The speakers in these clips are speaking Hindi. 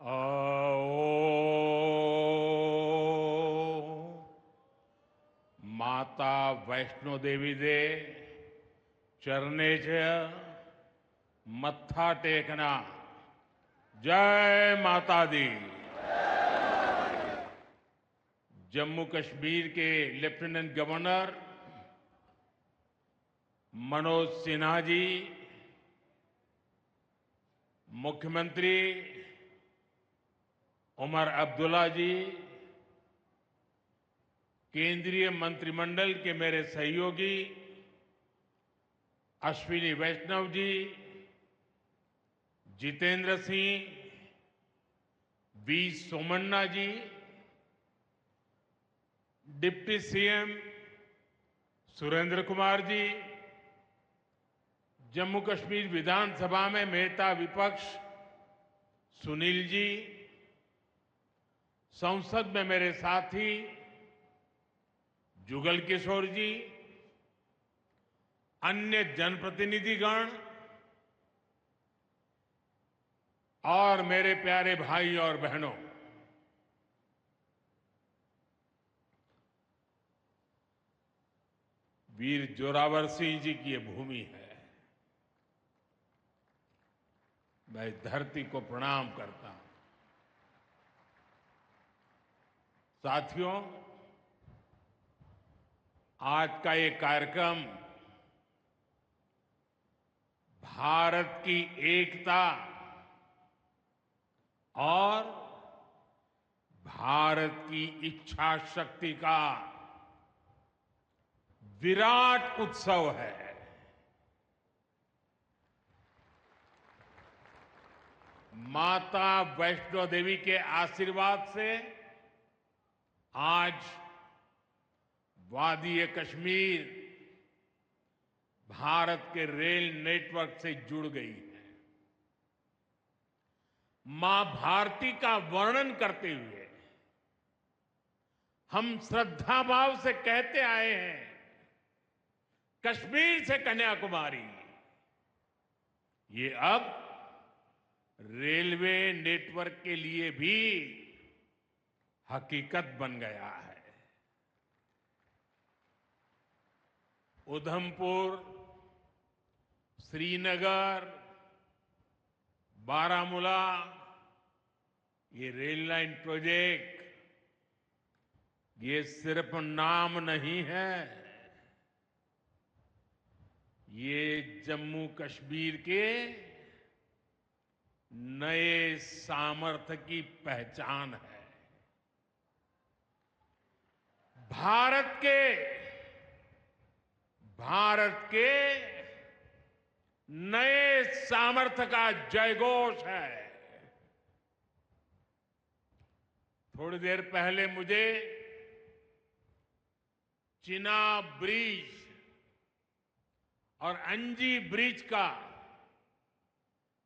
आओ माता वैष्णो देवी दे चरणे च मत्था टेकना। जय माता दी। जम्मू कश्मीर के लेफ्टिनेंट गवर्नर मनोज सिन्हा जी, मुख्यमंत्री उमर अब्दुल्ला जी, केंद्रीय मंत्रिमंडल के मेरे सहयोगी Ashwini Vaishnaw ji, Jitendra Singh, V Somanna ji, deputy CM Surendra Kumar ji, Jammu Kashmir विधानसभा में नेता विपक्ष सुनील जी, संसद में मेरे साथी जुगल किशोर जी, अन्य जनप्रतिनिधिगण और मेरे प्यारे भाई और बहनों, वीर जोरावर सिंह जी की ये भूमि है। मैं इस धरती को प्रणाम करता हूं। साथियों, आज का ये कार्यक्रम भारत की एकता और भारत की इच्छा शक्ति का विराट उत्सव है। माता वैष्णो देवी के आशीर्वाद से आज वादी कश्मीर भारत के रेल नेटवर्क से जुड़ गई है। मां भारती का वर्णन करते हुए हम श्रद्धा भाव से कहते आए हैं, कश्मीर से कन्याकुमारी। ये अब रेलवे नेटवर्क के लिए भी हकीकत बन गया है। उधमपुर, श्रीनगर, बारामूला, ये रेल लाइन प्रोजेक्ट ये सिर्फ नाम नहीं है, ये जम्मू कश्मीर के नए सामर्थ्य की पहचान है। भारत के नए सामर्थ्य का जयघोष है। थोड़ी देर पहले मुझे चिनाब ब्रिज और अंजी ब्रिज का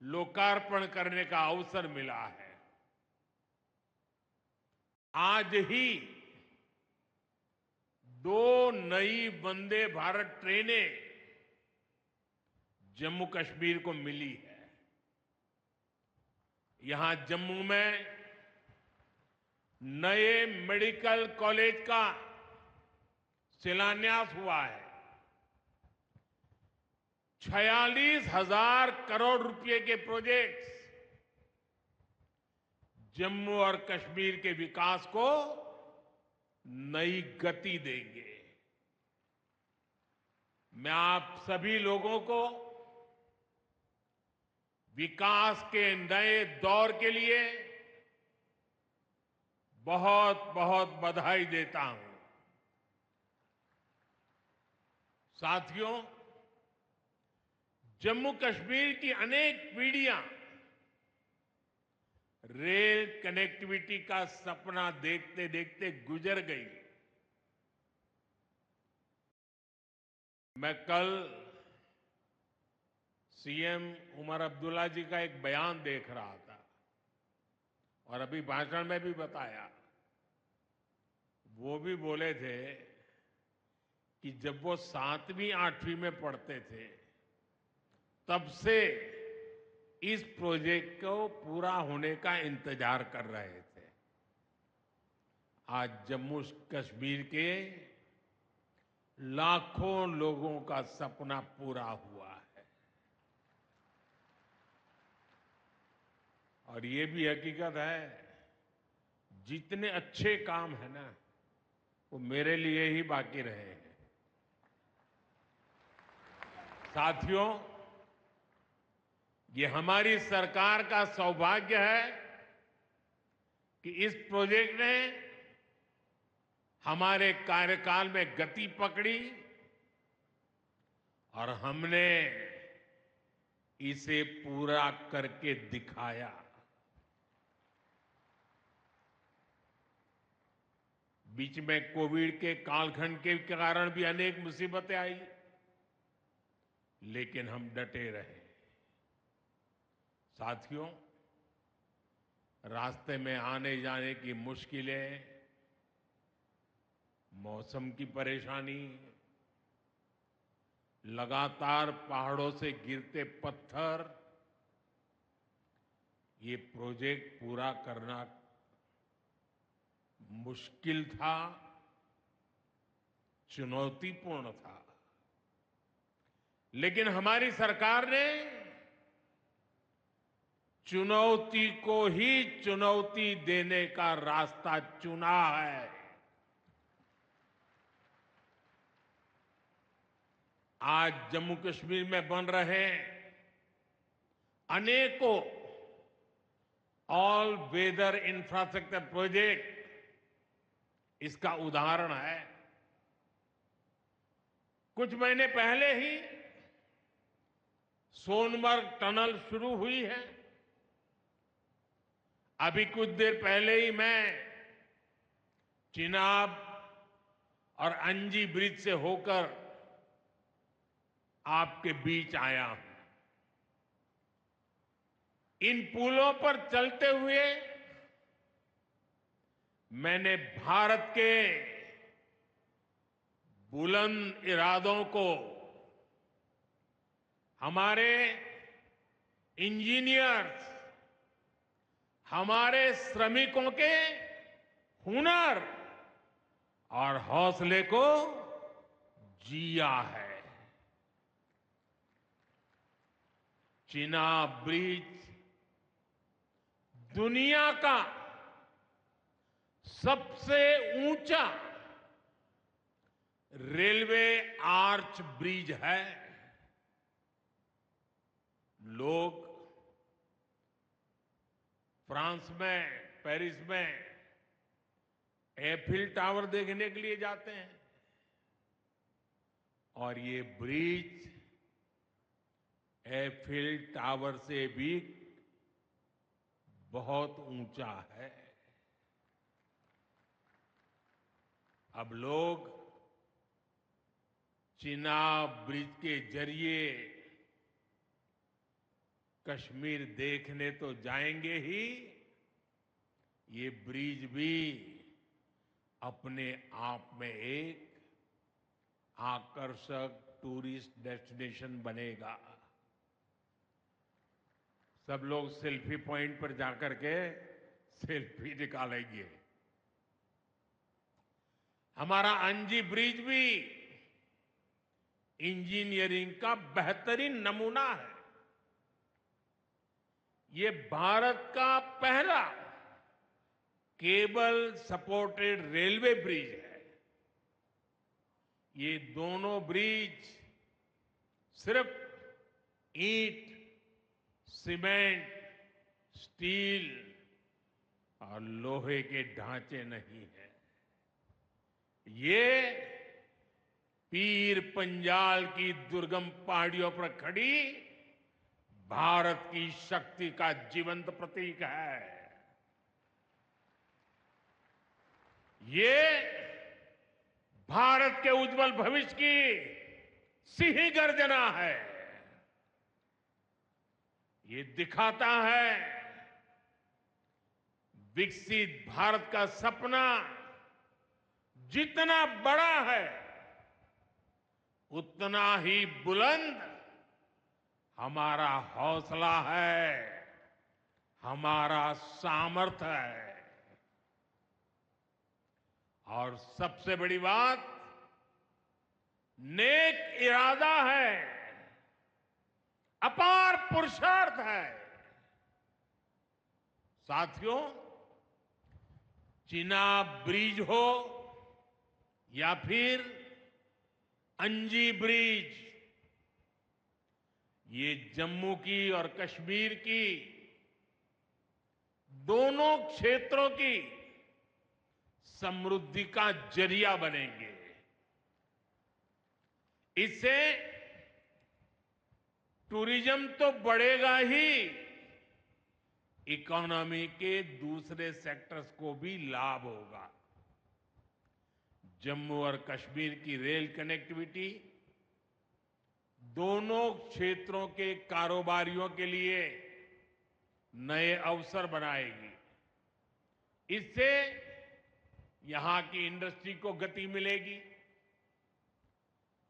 लोकार्पण करने का अवसर मिला है। आज ही 2 नई वंदे भारत ट्रेनें जम्मू कश्मीर को मिली है। यहां जम्मू में नए मेडिकल कॉलेज का शिलान्यास हुआ है। 46,000 करोड़ रुपए के प्रोजेक्ट्स जम्मू और कश्मीर के विकास को नई गति देंगे। मैं आप सभी लोगों को विकास के नए दौर के लिए बहुत बहुत बधाई देता हूं। साथियों, जम्मू कश्मीर की अनेक पीढ़ियां रेल कनेक्टिविटी का सपना देखते देखते गुजर गई। मैं कल सीएम उमर अब्दुल्ला जी का एक बयान देख रहा था और अभी भाषण में भी बताया। वो भी बोले थे कि जब वो 7वीं 8वीं में पढ़ते थे तब से इस प्रोजेक्ट को पूरा होने का इंतजार कर रहे थे। आज जम्मू कश्मीर के लाखों लोगों का सपना पूरा हुआ है। और ये भी हकीकत है, जितने अच्छे काम है ना, वो मेरे लिए ही बाकी रहे हैं। साथियों, ये हमारी सरकार का सौभाग्य है कि इस प्रोजेक्ट ने हमारे कार्यकाल में गति पकड़ी और हमने इसे पूरा करके दिखाया। बीच में कोविड के कालखंड के कारण भी अनेक मुसीबतें आई, लेकिन हम डटे रहे। साथियों, रास्ते में आने जाने की मुश्किलें, मौसम की परेशानी, लगातार पहाड़ों से गिरते पत्थर, ये प्रोजेक्ट पूरा करना मुश्किल था, चुनौतीपूर्ण था। लेकिन हमारी सरकार ने चुनौती को ही चुनौती देने का रास्ता चुना है। आज जम्मू कश्मीर में बन रहे अनेकों ऑल वेदर इंफ्रास्ट्रक्चर प्रोजेक्ट इसका उदाहरण है। कुछ महीने पहले ही सोनमर्ग टनल शुरू हुई है। अभी कुछ देर पहले ही मैं चिनाब और अंजी ब्रिज से होकर आपके बीच आया हूं। इन पुलों पर चलते हुए मैंने भारत के बुलंद इरादों को, हमारे इंजीनियर्स, हमारे श्रमिकों के हुनर और हौसले को जिया है। चिनाब ब्रिज दुनिया का सबसे ऊंचा रेलवे आर्च ब्रिज है। लोग फ्रांस में, पेरिस में एफिल टावर देखने के लिए जाते हैं, और ये ब्रिज एफिल टावर से भी बहुत ऊंचा है। अब लोग चिनाब ब्रिज के जरिए कश्मीर देखने तो जाएंगे ही, ये ब्रिज भी अपने आप में एक आकर्षक टूरिस्ट डेस्टिनेशन बनेगा। सब लोग सेल्फी पॉइंट पर जाकर के सेल्फी निकालेंगे। हमारा अंजी ब्रिज भी इंजीनियरिंग का बेहतरीन नमूना है। ये भारत का पहला केबल सपोर्टेड रेलवे ब्रिज है। ये दोनों ब्रिज सिर्फ ईंट, सीमेंट, स्टील और लोहे के ढांचे नहीं है। ये पीर पंजाल की दुर्गम पहाड़ियों पर खड़ी भारत की शक्ति का जीवंत प्रतीक है। ये भारत के उज्जवल भविष्य की सिंह गर्जना है। ये दिखाता है विकसित भारत का सपना जितना बड़ा है, उतना ही बुलंद हमारा हौसला है, हमारा सामर्थ्य है। और सबसे बड़ी बात, नेक इरादा है, अपार पुरुषार्थ है। साथियों, चिनाब ब्रिज हो या फिर अंजी ब्रिज, ये जम्मू की और कश्मीर की दोनों क्षेत्रों की समृद्धि का जरिया बनेंगे। इससे टूरिज्म तो बढ़ेगा ही, इकोनॉमी के दूसरे सेक्टर्स को भी लाभ होगा। जम्मू और कश्मीर की रेल कनेक्टिविटी दोनों क्षेत्रों के कारोबारियों के लिए नए अवसर बनाएगी। इससे यहां की इंडस्ट्री को गति मिलेगी।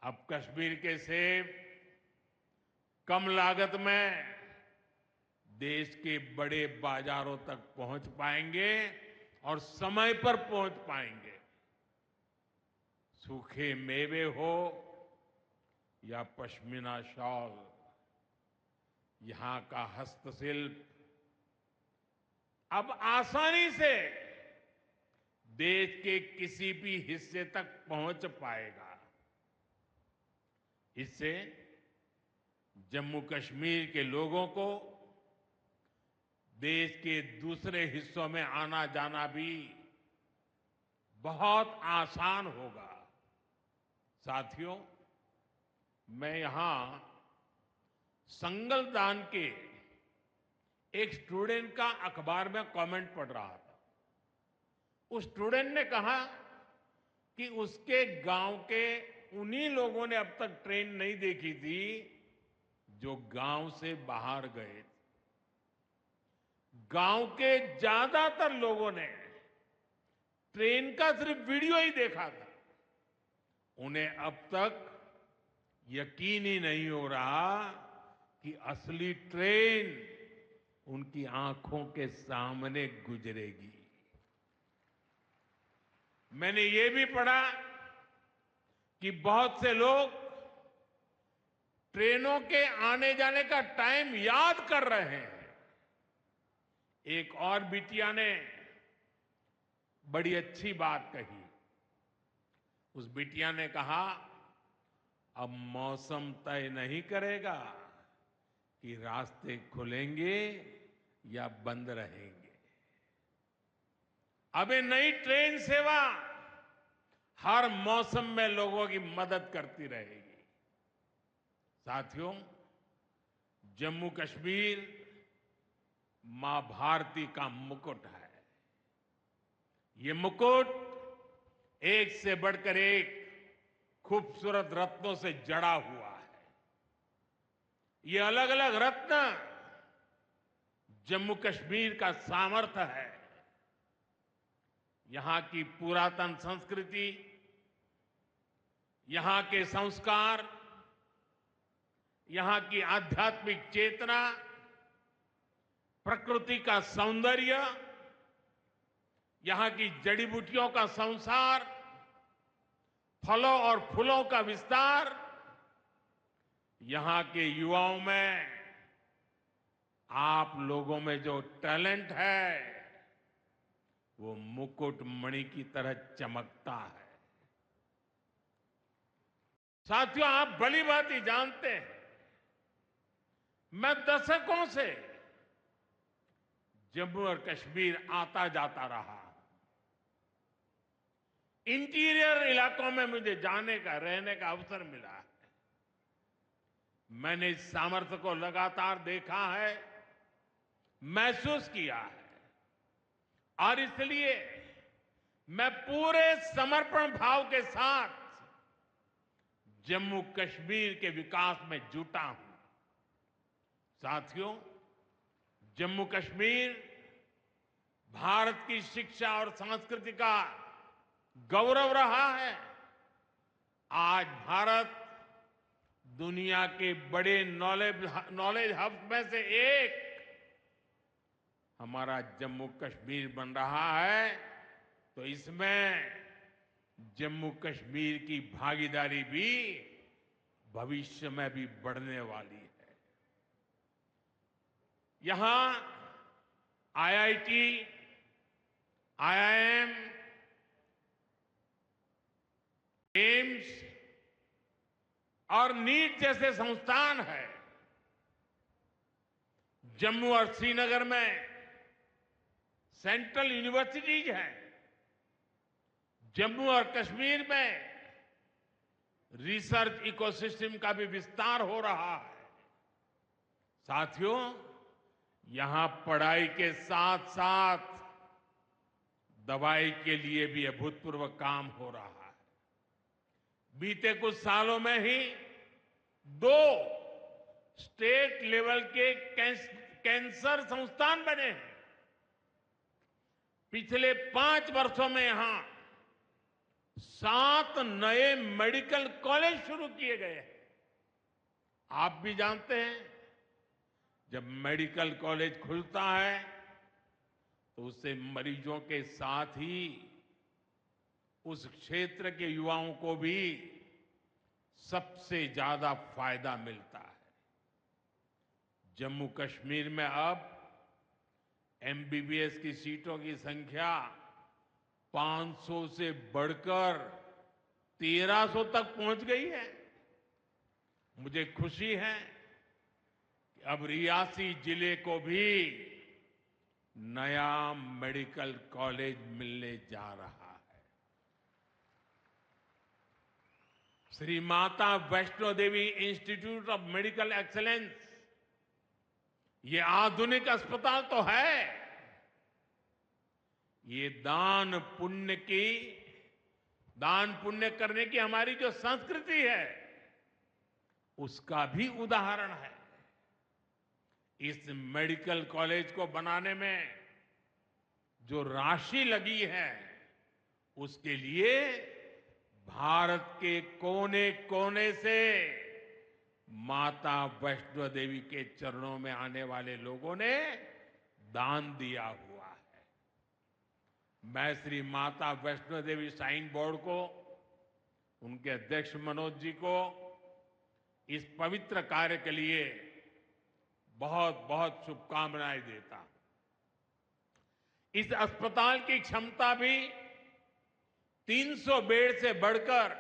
अब कश्मीर के सेब कम लागत में देश के बड़े बाजारों तक पहुंच पाएंगे और समय पर पहुंच पाएंगे। सूखे मेवे हो या पश्मीना शॉल, यहां का हस्तशिल्प अब आसानी से देश के किसी भी हिस्से तक पहुंच पाएगा। इससे जम्मू कश्मीर के लोगों को देश के दूसरे हिस्सों में आना जाना भी बहुत आसान होगा। साथियों, मैं यहां संगलदान के एक स्टूडेंट का अखबार में कमेंट पढ़ रहा था। उस स्टूडेंट ने कहा कि उसके गांव के उन्हीं लोगों ने अब तक ट्रेन नहीं देखी थी जो गांव से बाहर गए। गांव के ज्यादातर लोगों ने ट्रेन का सिर्फ वीडियो ही देखा था। उन्हें अब तक यकीन ही नहीं हो रहा कि असली ट्रेन उनकी आंखों के सामने गुजरेगी। मैंने ये भी पढ़ा कि बहुत से लोग ट्रेनों के आने जाने का टाइम याद कर रहे हैं। एक और बिटिया ने बड़ी अच्छी बात कही। उस बिटिया ने कहा, अब मौसम तय नहीं करेगा कि रास्ते खुलेंगे या बंद रहेंगे। अब ये नई ट्रेन सेवा हर मौसम में लोगों की मदद करती रहेगी। साथियों, जम्मू कश्मीर मां भारती का मुकुट है। ये मुकुट एक से बढ़कर एक खूबसूरत रत्नों से जड़ा हुआ है। ये अलग अलग रत्न जम्मू कश्मीर का सामर्थ्य है। यहां की पुरातन संस्कृति, यहां के संस्कार, यहां की आध्यात्मिक चेतना, प्रकृति का सौंदर्य, यहां की जड़ी बूटियों का संसार, फलों और फूलों का विस्तार, यहां के युवाओं में, आप लोगों में जो टैलेंट है वो मुकुट मणि की तरह चमकता है। साथियों, आप भली भांति जानते हैं, मैं दशकों से जम्मू और कश्मीर आता जाता रहा। इंटीरियर इलाकों में मुझे जाने का, रहने का अवसर मिला है। मैंने इस सामर्थ्य को लगातार देखा है, महसूस किया है, और इसलिए मैं पूरे समर्पण भाव के साथ जम्मू कश्मीर के विकास में जुटा हूं। साथियों, जम्मू कश्मीर भारत की शिक्षा और संस्कृति का गौरव रहा है। आज भारत दुनिया के बड़े नॉलेज हब में से एक हमारा जम्मू कश्मीर बन रहा है, तो इसमें जम्मू कश्मीर की भागीदारी भी भविष्य में भी बढ़ने वाली है। यहां आईआईटी, आईआईएम, एम्स और नीट जैसे संस्थान है। जम्मू और श्रीनगर में सेंट्रल यूनिवर्सिटीज हैं। जम्मू और कश्मीर में रिसर्च इकोसिस्टम का भी विस्तार हो रहा है। साथियों, यहां पढ़ाई के साथ साथ दवाई के लिए भी अभूतपूर्व काम हो रहा है। बीते कुछ सालों में ही 2 स्टेट लेवल के कैंसर संस्थान बने हैं। पिछले 5 वर्षों में यहां 7 नए मेडिकल कॉलेज शुरू किए गए हैं। आप भी जानते हैं, जब मेडिकल कॉलेज खुलता है तो उससे मरीजों के साथ ही उस क्षेत्र के युवाओं को भी सबसे ज्यादा फायदा मिलता है। जम्मू कश्मीर में अब एमबीबीएस की सीटों की संख्या 500 से बढ़कर 1300 तक पहुंच गई है। मुझे खुशी है कि अब रियासी जिले को भी नया मेडिकल कॉलेज मिलने जा रहा है। Shri Mata Vaishno Devi institute of medical excellence, ये आधुनिक अस्पताल तो है, ये दान पुण्य करने की हमारी जो संस्कृति है उसका भी उदाहरण है। इस मेडिकल कॉलेज को बनाने में जो राशि लगी है उसके लिए भारत के कोने कोने से माता वैष्णो देवी के चरणों में आने वाले लोगों ने दान दिया हुआ है। मैं श्री माता वैष्णो देवी श्राइन बोर्ड को, उनके अध्यक्ष मनोज जी को इस पवित्र कार्य के लिए बहुत बहुत शुभकामनाएं देता हूं। इस अस्पताल की क्षमता भी 300 बेड से बढ़कर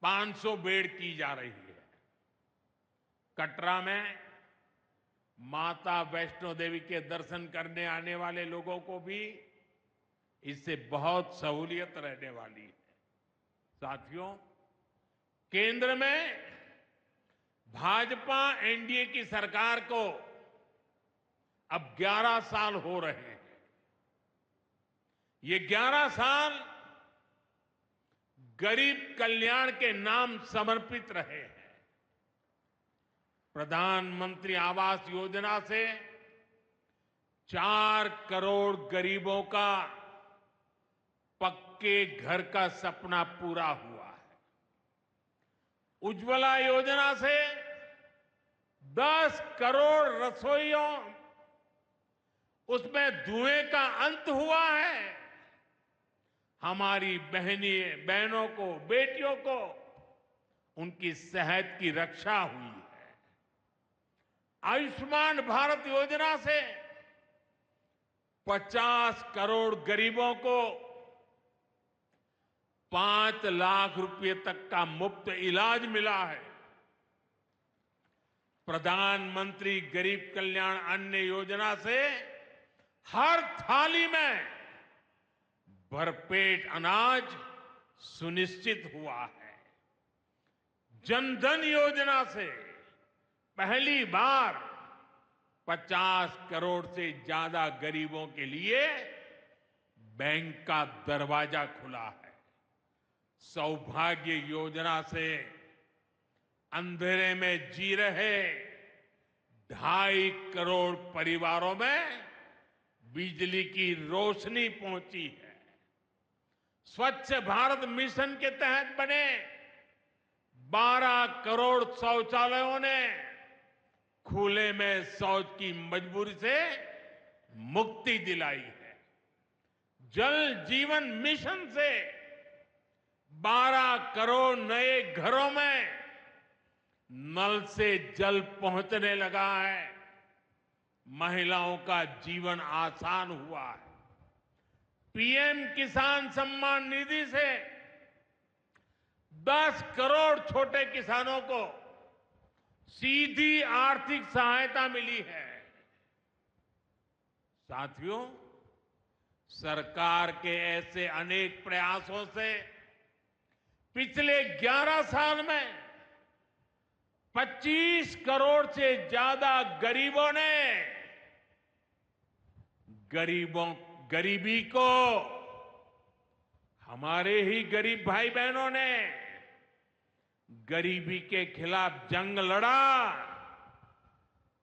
500 बेड की जा रही है। कटरा में माता वैष्णो देवी के दर्शन करने आने वाले लोगों को भी इससे बहुत सहूलियत रहने वाली है। साथियों, केंद्र में भाजपा एनडीए की सरकार को अब 11 साल हो रहे हैं। ये 11 साल गरीब कल्याण के नाम समर्पित रहे हैं। प्रधानमंत्री आवास योजना से 4 करोड़ गरीबों का पक्के घर का सपना पूरा हुआ है। उज्ज्वला योजना से 10 करोड़ रसोइयों, उसमें धुएं का अंत हुआ है। हमारी बहनों को, बेटियों को उनकी सेहत की रक्षा हुई है। आयुष्मान भारत योजना से 50 करोड़ गरीबों को 5 लाख रुपए तक का मुफ्त इलाज मिला है। प्रधानमंत्री गरीब कल्याण अन्न योजना से हर थाली में भरपेट अनाज सुनिश्चित हुआ है। जनधन योजना से पहली बार 50 करोड़ से ज्यादा गरीबों के लिए बैंक का दरवाजा खुला है। सौभाग्य योजना से अंधेरे में जी रहे 2.5 करोड़ परिवारों में बिजली की रोशनी पहुंची है। स्वच्छ भारत मिशन के तहत बने 12 करोड़ शौचालयों ने खुले में शौच की मजबूरी से मुक्ति दिलाई है। जल जीवन मिशन से 12 करोड़ नए घरों में नल से जल पहुंचने लगा है। महिलाओं का जीवन आसान हुआ है। पीएम किसान सम्मान निधि से 10 करोड़ छोटे किसानों को सीधी आर्थिक सहायता मिली है। साथियों, सरकार के ऐसे अनेक प्रयासों से पिछले 11 साल में 25 करोड़ से ज्यादा गरीबों ने गरीबी को, हमारे ही गरीब भाई बहनों ने गरीबी के खिलाफ जंग लड़ा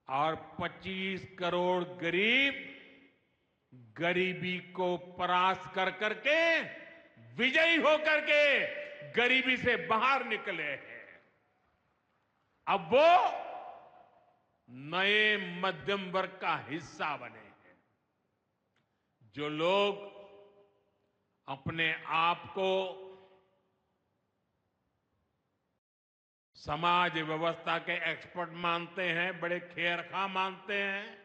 और 25 करोड़ गरीब गरीबी को परास्त कर करके, विजयी होकर के गरीबी से बाहर निकले हैं। अब वो नए मध्यम वर्ग का हिस्सा बने हैं। जो लोग अपने आप को समाज व्यवस्था के एक्सपर्ट मानते हैं, बड़े खेरखा मानते हैं,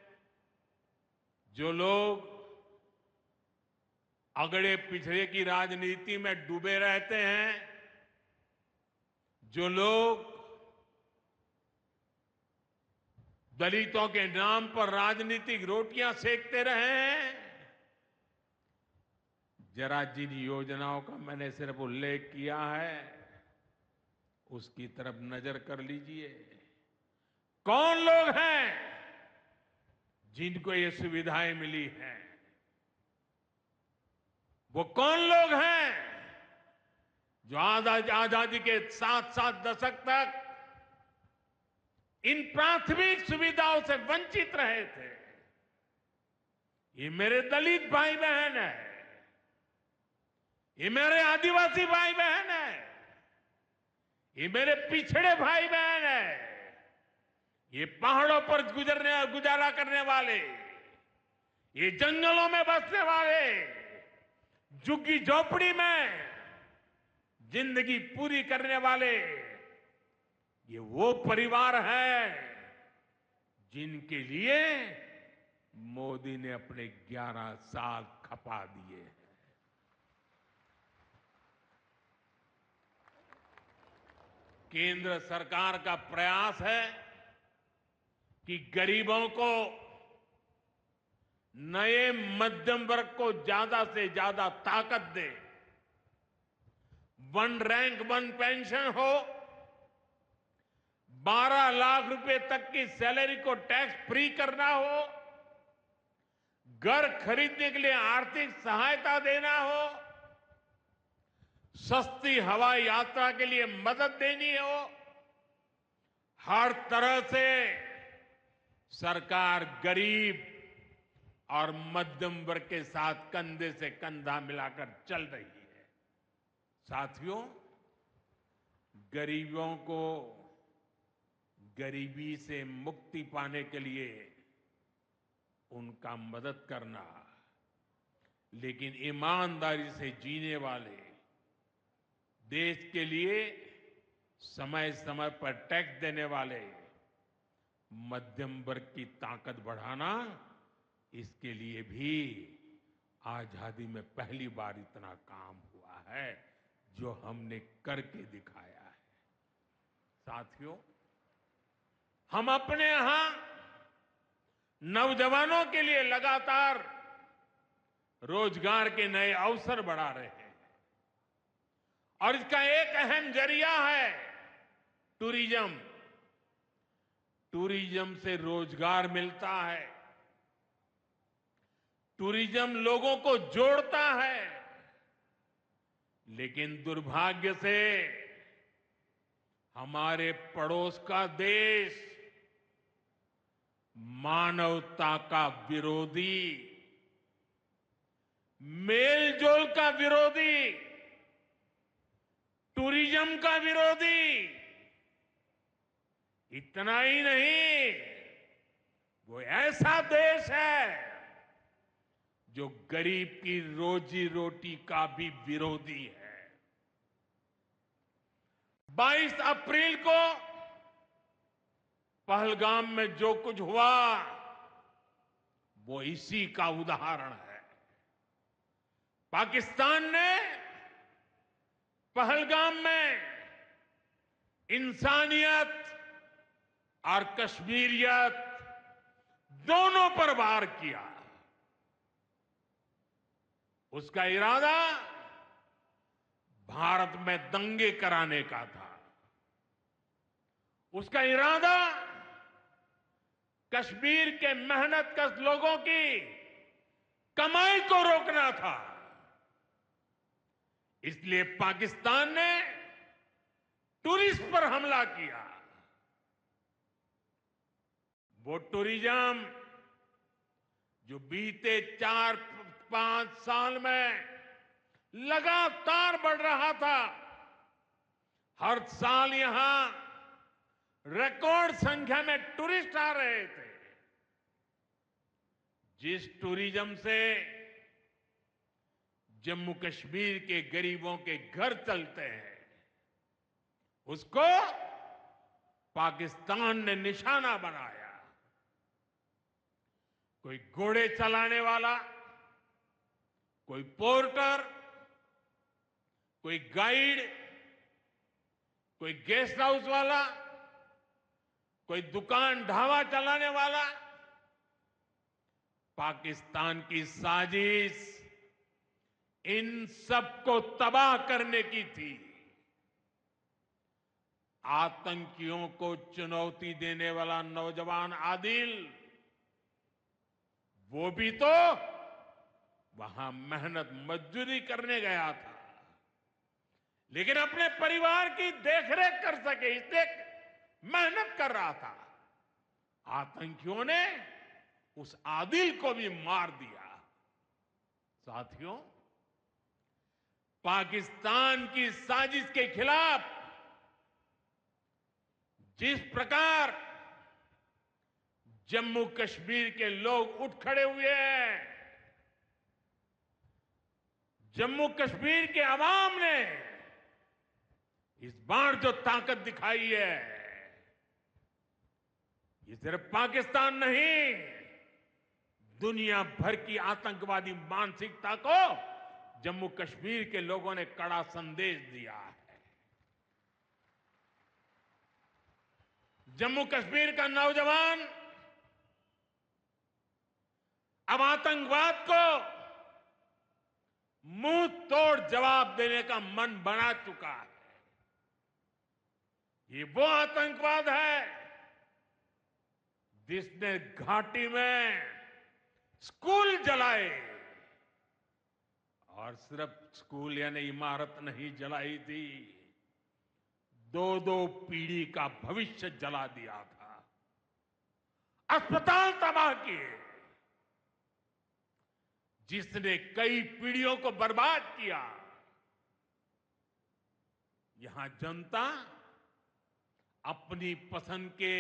जो लोग अगड़े पिछड़े की राजनीति में डूबे रहते हैं, जो लोग दलितों के नाम पर राजनीतिक रोटियां सेकते रहे हैं, जरा जिन योजनाओं का मैंने सिर्फ उल्लेख किया है उसकी तरफ नजर कर लीजिए। कौन लोग हैं जिनको ये सुविधाएं मिली हैं? वो कौन लोग हैं जो आजादी के 7 दशक तक इन प्राथमिक सुविधाओं से वंचित रहे थे? ये मेरे दलित भाई बहन है, ये मेरे आदिवासी भाई बहन है, ये मेरे पिछड़े भाई बहन है, ये पहाड़ों पर गुजारा करने वाले, ये जंगलों में बसने वाले, झुग्गी झोपड़ी में जिंदगी पूरी करने वाले, ये वो परिवार है जिनके लिए मोदी ने अपने 11 साल खपा दिए हैं। केंद्र सरकार का प्रयास है कि गरीबों को, नए मध्यम वर्ग को ज्यादा से ज्यादा ताकत दे। 1 रैंक 1 पेंशन हो, 12 लाख रुपए तक की सैलरी को टैक्स फ्री करना हो, घर खरीदने के लिए आर्थिक सहायता देना हो, सस्ती हवाई यात्रा के लिए मदद देनी हो, हर तरह से सरकार गरीब और मध्यम वर्ग के साथ कंधे से कंधा मिलाकर चल रही है। साथियों, गरीबों को गरीबी से मुक्ति पाने के लिए उनका मदद करना, लेकिन ईमानदारी से जीने वाले, देश के लिए समय समय पर टैक्स देने वाले मध्यम वर्ग की ताकत बढ़ाना, इसके लिए भी आजादी में पहली बार इतना काम हुआ है जो हमने करके दिखाया है। साथियों, हम अपने यहां नौजवानों के लिए लगातार रोजगार के नए अवसर बढ़ा रहे हैं और इसका एक अहम जरिया है टूरिज्म। टूरिज्म से रोजगार मिलता है, टूरिज्म लोगों को जोड़ता है, लेकिन दुर्भाग्य से हमारे पड़ोस का देश मानवता का विरोधी, मेलजोल का विरोधी, टूरिज्म का विरोधी, इतना ही नहीं, वो ऐसा देश है जो गरीब की रोजी रोटी का भी विरोधी है। 22 अप्रैल को पहलगाम में जो कुछ हुआ वो इसी का उदाहरण है। पाकिस्तान ने पहलगाम में इंसानियत और कश्मीरियत दोनों पर वार किया। उसका इरादा भारत में दंगे कराने का था। उसका इरादा कश्मीर के मेहनतकश लोगों की कमाई को रोकना था। इसलिए पाकिस्तान ने टूरिस्ट पर हमला किया। वो टूरिज्म जो बीते 4-5 साल में लगातार बढ़ रहा था, हर साल यहां रिकॉर्ड संख्या में टूरिस्ट आ रहे थे। जिस टूरिज्म से जम्मू कश्मीर के गरीबों के घर चलते हैं, उसको पाकिस्तान ने निशाना बनाया। कोई घोड़े चलाने वाला, कोई पोर्टर, कोई गाइड, कोई गेस्ट हाउस वाला, कोई दुकान ढाबा चलाने वाला, पाकिस्तान की साजिश इन सबको तबाह करने की थी। आतंकियों को चुनौती देने वाला नौजवान आदिल, वो भी तो वहां मेहनत मजदूरी करने गया था, लेकिन अपने परिवार की देखरेख कर सके इसलिए मेहनत कर रहा था। आतंकियों ने उस आदिल को भी मार दिया। साथियों, पाकिस्तान की साजिश के खिलाफ जिस प्रकार जम्मू कश्मीर के लोग उठ खड़े हुए हैं, जम्मू कश्मीर के अवाम ने इस बार जो ताकत दिखाई है, ये सिर्फ पाकिस्तान नहीं, दुनिया भर की आतंकवादी मानसिकता को जम्मू कश्मीर के लोगों ने कड़ा संदेश दिया है। जम्मू कश्मीर का नौजवान अब आतंकवाद को मुंह तोड़ जवाब देने का मन बना चुका है। ये वो आतंकवाद है जिसने घाटी में स्कूल जलाए, और सिर्फ स्कूल यानी इमारत नहीं जलाई थी, 2-2 पीढ़ी का भविष्य जला दिया था, अस्पताल तबाह किए, जिसने कई पीढ़ियों को बर्बाद किया। यहां जनता अपनी पसंद के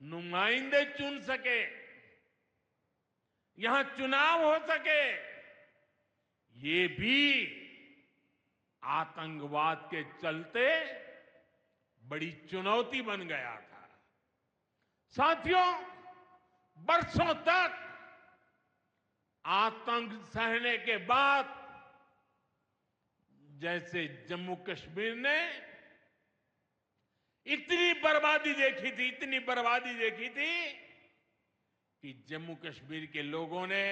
नुमाइंदे चुन सके, यहां चुनाव हो सके, ये भी आतंकवाद के चलते बड़ी चुनौती बन गया था। साथियों, बरसों तक आतंक सहने के बाद जैसे जम्मू कश्मीर ने इतनी बर्बादी देखी थी, इतनी बर्बादी देखी थी कि जम्मू कश्मीर के लोगों ने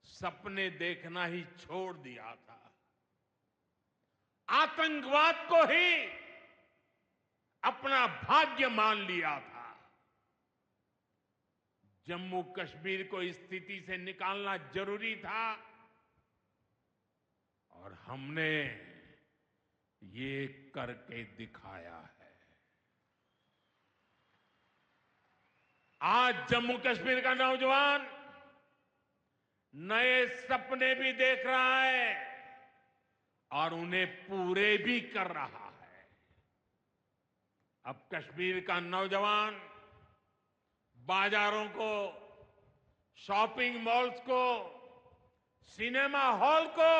सपने देखना ही छोड़ दिया था। आतंकवाद को ही अपना भाग्य मान लिया था। जम्मू कश्मीर को इस स्थिति से निकालना जरूरी था, और हमने ये करके दिखाया है। आज जम्मू कश्मीर का नौजवान नए सपने भी देख रहा है और उन्हें पूरे भी कर रहा है। अब कश्मीर का नौजवान बाजारों को, शॉपिंग मॉल्स को, सिनेमा हॉल को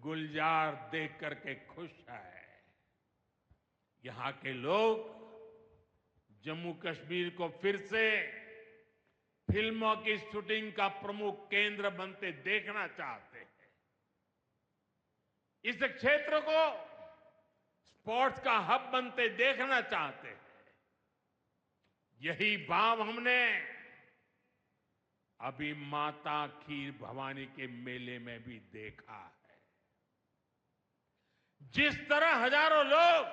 गुलजार देख करके खुश है। यहां के लोग जम्मू कश्मीर को फिर से फिल्मों की शूटिंग का प्रमुख केंद्र बनते देखना चाहते हैं। इस क्षेत्र को स्पोर्ट्स का हब बनते देखना चाहते हैं। यही भाव हमने अभी माता खीर भवानी के मेले में भी देखा है। जिस तरह हजारों लोग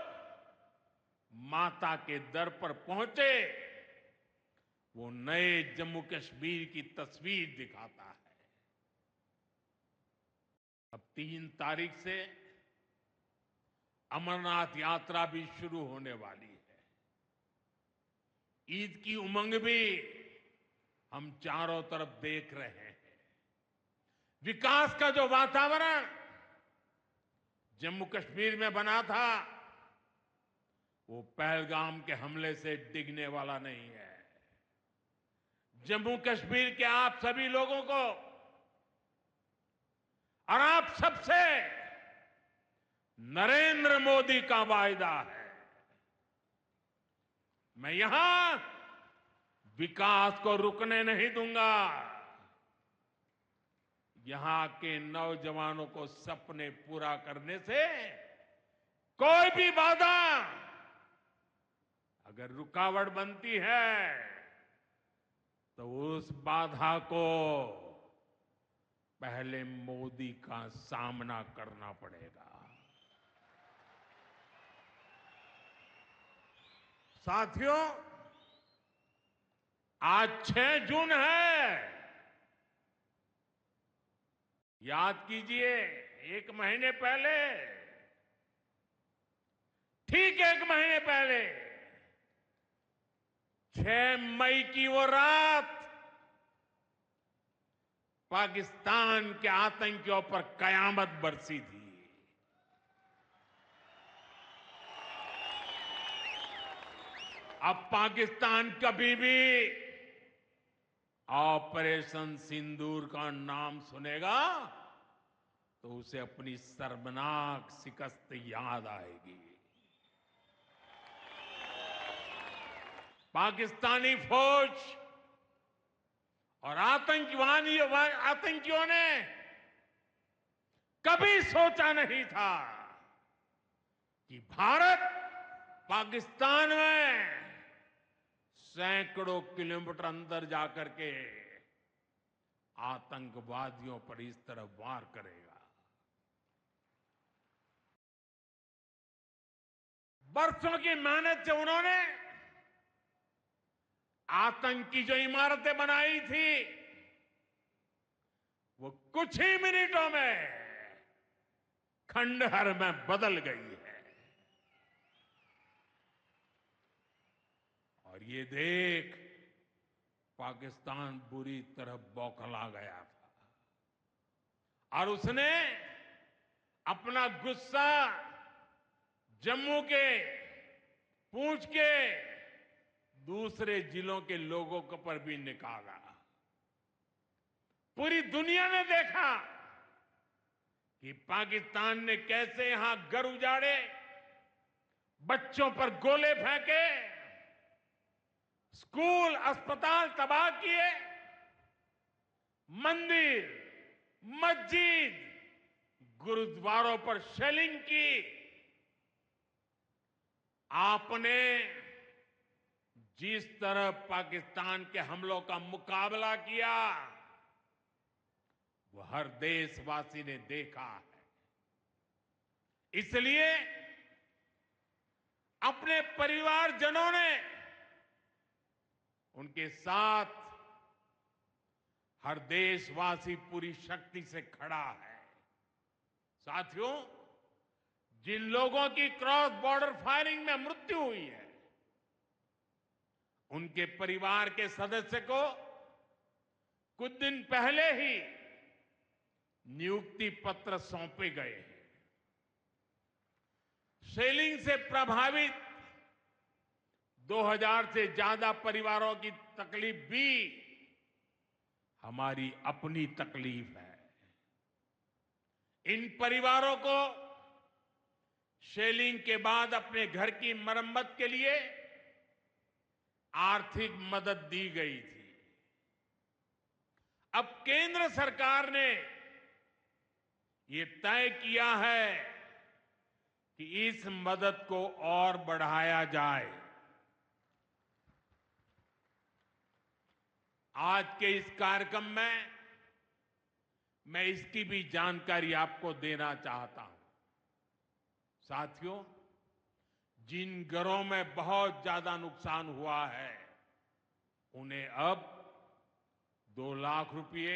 माता के दर पर पहुंचे, वो नए जम्मू कश्मीर की तस्वीर दिखाता है। अब 3 तारीख से अमरनाथ यात्रा भी शुरू होने वाली है। ईद की उमंग भी हम चारों तरफ देख रहे हैं। विकास का जो वातावरण जम्मू कश्मीर में बना था, वो पहलगाम के हमले से डिगने वाला नहीं है। जम्मू कश्मीर के आप सभी लोगों को और आप सबसे नरेंद्र मोदी का वायदा है। मैं यहां विकास को रुकने नहीं दूंगा। यहां के नौजवानों को सपने पूरा करने से कोई भी बाधा अगर रुकावट बनती है, तो उस बाधा को पहले मोदी का सामना करना पड़ेगा। साथियों, आज 6 जून है। याद कीजिए, 1 महीने पहले, ठीक 1 महीने पहले 6 मई की वो रात पाकिस्तान के आतंकियों पर कयामत बरसी थी। अब पाकिस्तान कभी भी ऑपरेशन सिंदूर का नाम सुनेगा तो उसे अपनी शर्मनाक शिकस्त याद आएगी। पाकिस्तानी फौज और आतंकियों ने कभी सोचा नहीं था कि भारत पाकिस्तान में सैकड़ों किलोमीटर अंदर जाकर के आतंकवादियों पर इस तरह वार करेगा। बरसों की मेहनत से उन्होंने आतंकी जो इमारतें बनाई थी, वो कुछ ही मिनटों में खंडहर में बदल गई है। और ये देख पाकिस्तान बुरी तरह बौखला गया था और उसने अपना गुस्सा जम्मू के, पूंछ के दूसरे जिलों के लोगों के पर भी निकाला। पूरी दुनिया ने देखा कि पाकिस्तान ने कैसे यहां घर उजाड़े, बच्चों पर गोले फेंके, स्कूल, अस्पताल तबाह किए, मंदिर, मस्जिद, गुरुद्वारों पर शेलिंग की। आपने जिस तरह पाकिस्तान के हमलों का मुकाबला किया, वो हर देशवासी ने देखा है। इसलिए अपने परिवारजनों ने उनके साथ हर देशवासी पूरी शक्ति से खड़ा है। साथियों, जिन लोगों की क्रॉस बॉर्डर फायरिंग में मृत्यु हुई है, उनके परिवार के सदस्य को कुछ दिन पहले ही नियुक्ति पत्र सौंपे गए हैं। शेलिंग से प्रभावित 2000 से ज्यादा परिवारों की तकलीफ भी हमारी अपनी तकलीफ है। इन परिवारों को शेलिंग के बाद अपने घर की मरम्मत के लिए आर्थिक मदद दी गई थी। अब केंद्र सरकार ने ये तय किया है कि इस मदद को और बढ़ाया जाए। आज के इस कार्यक्रम में मैं इसकी भी जानकारी आपको देना चाहता हूं। साथियों, जिन घरों में बहुत ज्यादा नुकसान हुआ है उन्हें अब 2 लाख रुपए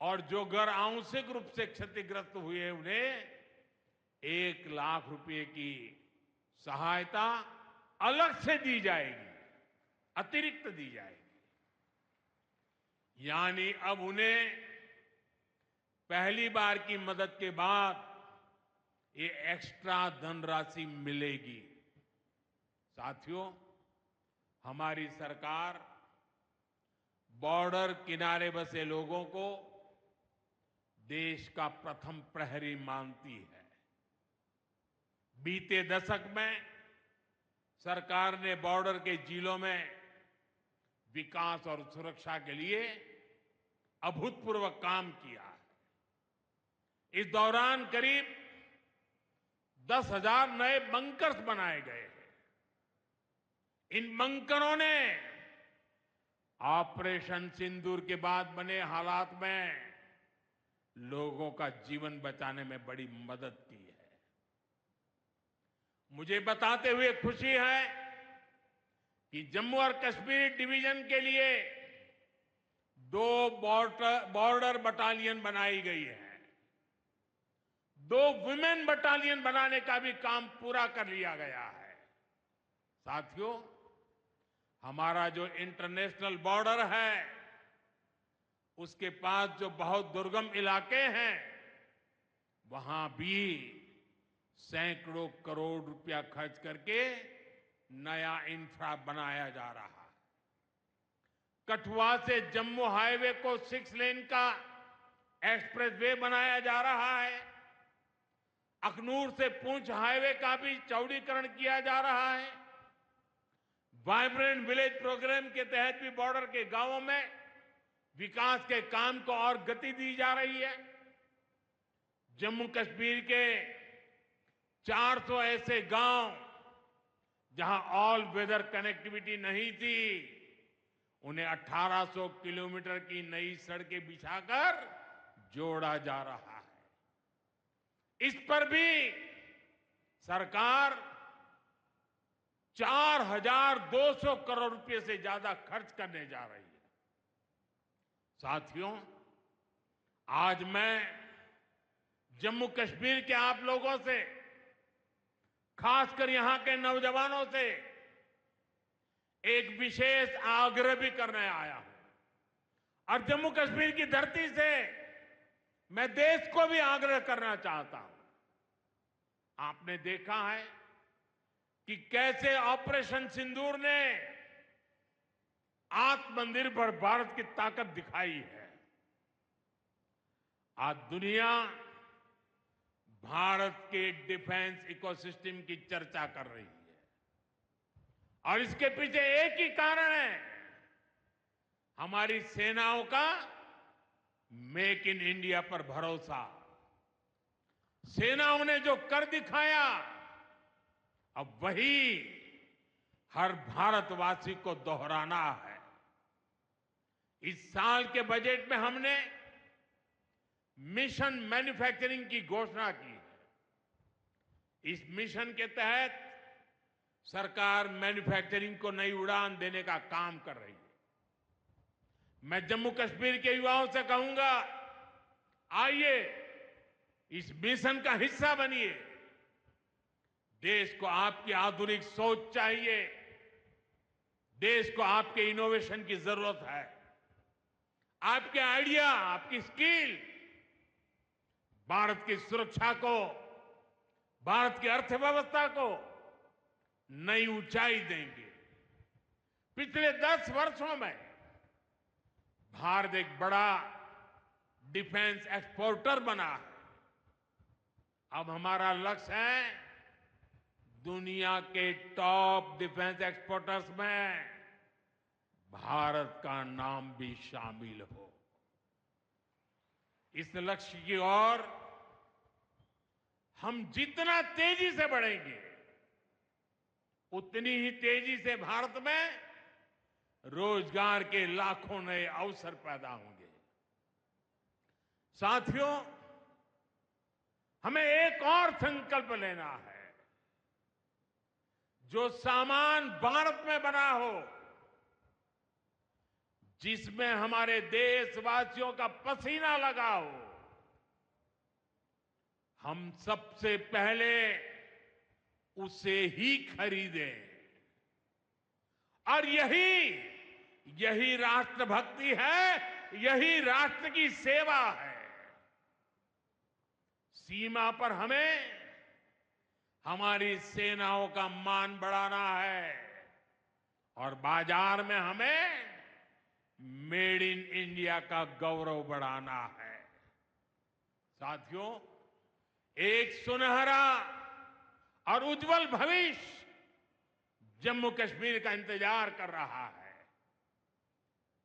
और जो घर आंशिक रूप से क्षतिग्रस्त हुए उन्हें 1 लाख रुपए की सहायता अलग से दी जाएगी, अतिरिक्त दी जाएगी। यानी अब उन्हें पहली बार की मदद के बाद ये एक्स्ट्रा धनराशि मिलेगी। साथियों, हमारी सरकार बॉर्डर किनारे बसे लोगों को देश का प्रथम प्रहरी मानती है। बीते दशक में सरकार ने बॉर्डर के जिलों में विकास और सुरक्षा के लिए अभूतपूर्व काम किया है। इस दौरान करीब 10,000 नए बंकर्स बनाए गए हैं। इन बंकरों ने ऑपरेशन सिंदूर के बाद बने हालात में लोगों का जीवन बचाने में बड़ी मदद की है। मुझे बताते हुए खुशी है कि जम्मू और कश्मीर डिवीजन के लिए 2 बॉर्डर बटालियन बनाई गई है। 2 वुमेन बटालियन बनाने का भी काम पूरा कर लिया गया है। साथियों, हमारा जो इंटरनेशनल बॉर्डर है उसके पास जो बहुत दुर्गम इलाके हैं वहां भी सैकड़ों करोड़ रुपया खर्च करके नया इंफ्रा बनाया जा रहा है। कठुआ से जम्मू हाईवे को 6 लेन का एक्सप्रेसवे बनाया जा रहा है। अखनूर से पुंछ हाईवे का भी चौड़ीकरण किया जा रहा है। वाइब्रेंट विलेज प्रोग्राम के तहत भी बॉर्डर के गांवों में विकास के काम को और गति दी जा रही है। जम्मू कश्मीर के 400 ऐसे गांव जहां ऑल वेदर कनेक्टिविटी नहीं थी, उन्हें 1800 किलोमीटर की नई सड़कें बिछाकर जोड़ा जा रहा है। इस पर भी सरकार 4,200 करोड़ रुपए से ज्यादा खर्च करने जा रही है। साथियों, आज मैं जम्मू कश्मीर के आप लोगों से, खासकर यहां के नौजवानों से एक विशेष आग्रह भी करने आया हूं और जम्मू कश्मीर की धरती से मैं देश को भी आग्रह करना चाहता हूं। आपने देखा है कि कैसे ऑपरेशन सिंदूर ने आत्मनिर्भर भारत की ताकत दिखाई है। आज दुनिया भारत के डिफेंस इकोसिस्टम की चर्चा कर रही है और इसके पीछे एक ही कारण है, हमारी सेनाओं का मेक इन इंडिया पर भरोसा। सेनाओं ने जो कर दिखाया, अब वही हर भारतवासी को दोहराना है। इस साल के बजट में हमने मिशन मैन्युफैक्चरिंग की घोषणा की है। इस मिशन के तहत सरकार मैन्युफैक्चरिंग को नई उड़ान देने का काम कर रही है। मैं जम्मू कश्मीर के युवाओं से कहूंगा, आइए इस मिशन का हिस्सा बनिए। देश को आपकी आधुनिक सोच चाहिए, देश को आपके इनोवेशन की जरूरत है। आपके आइडिया, आपकी स्किल भारत की सुरक्षा को, भारत की अर्थव्यवस्था को नई ऊंचाई देंगे। पिछले 10 वर्षों में भारत एक बड़ा डिफेंस एक्सपोर्टर बना है। अब हमारा लक्ष्य है दुनिया के टॉप डिफेंस एक्सपोर्टर्स में भारत का नाम भी शामिल हो। इस लक्ष्य की ओर हम जितना तेजी से बढ़ेंगे उतनी ही तेजी से भारत में रोजगार के लाखों नए अवसर पैदा होंगे। साथियों, हमें एक और संकल्प लेना है। जो सामान भारत में बना हो, जिसमें हमारे देशवासियों का पसीना लगा हो, हम सबसे पहले उसे ही खरीदें। और यही राष्ट्रभक्ति है, यही राष्ट्र की सेवा है। सीमा पर हमें हमारी सेनाओं का मान बढ़ाना है और बाजार में हमें मेड इन इंडिया का गौरव बढ़ाना है। साथियों, एक सुनहरा और उज्जवल भविष्य जम्मू कश्मीर का इंतजार कर रहा है।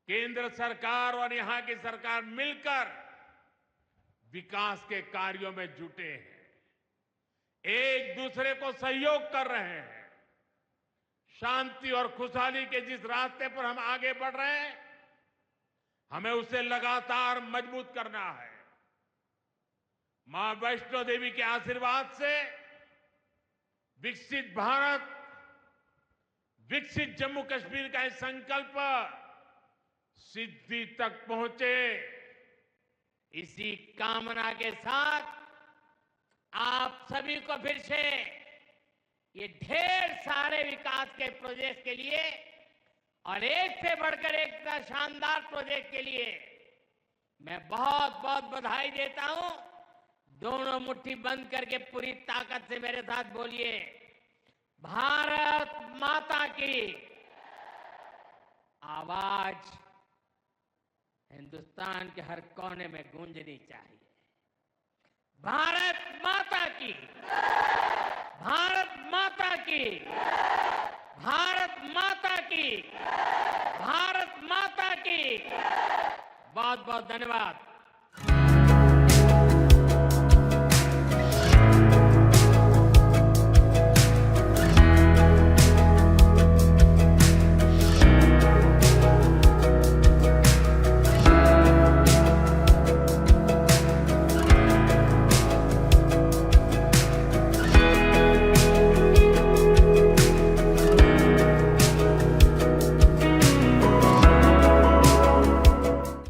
केंद्र सरकार और यहां की सरकार मिलकर विकास के कार्यों में जुटे हैं, एक दूसरे को सहयोग कर रहे हैं। शांति और खुशहाली के जिस रास्ते पर हम आगे बढ़ रहे हैं, हमें उसे लगातार मजबूत करना है। मां वैष्णो देवी के आशीर्वाद से विकसित भारत, विकसित जम्मू कश्मीर का यह संकल्प सिद्धि तक पहुंचे, इसी कामना के साथ आप सभी को फिर से ये ढेर सारे विकास के प्रोजेक्ट के लिए और एक से बढ़कर एक शानदार प्रोजेक्ट के लिए मैं बहुत बहुत बधाई देता हूं। दोनों मुट्ठी बंद करके पूरी ताकत से मेरे साथ बोलिए, भारत माता की। आवाज हिंदुस्तान के हर कोने में गूंजनी चाहिए। भारत माता की, भारत माता की, भारत माता की, भारत माता की। बहुत बहुत धन्यवाद।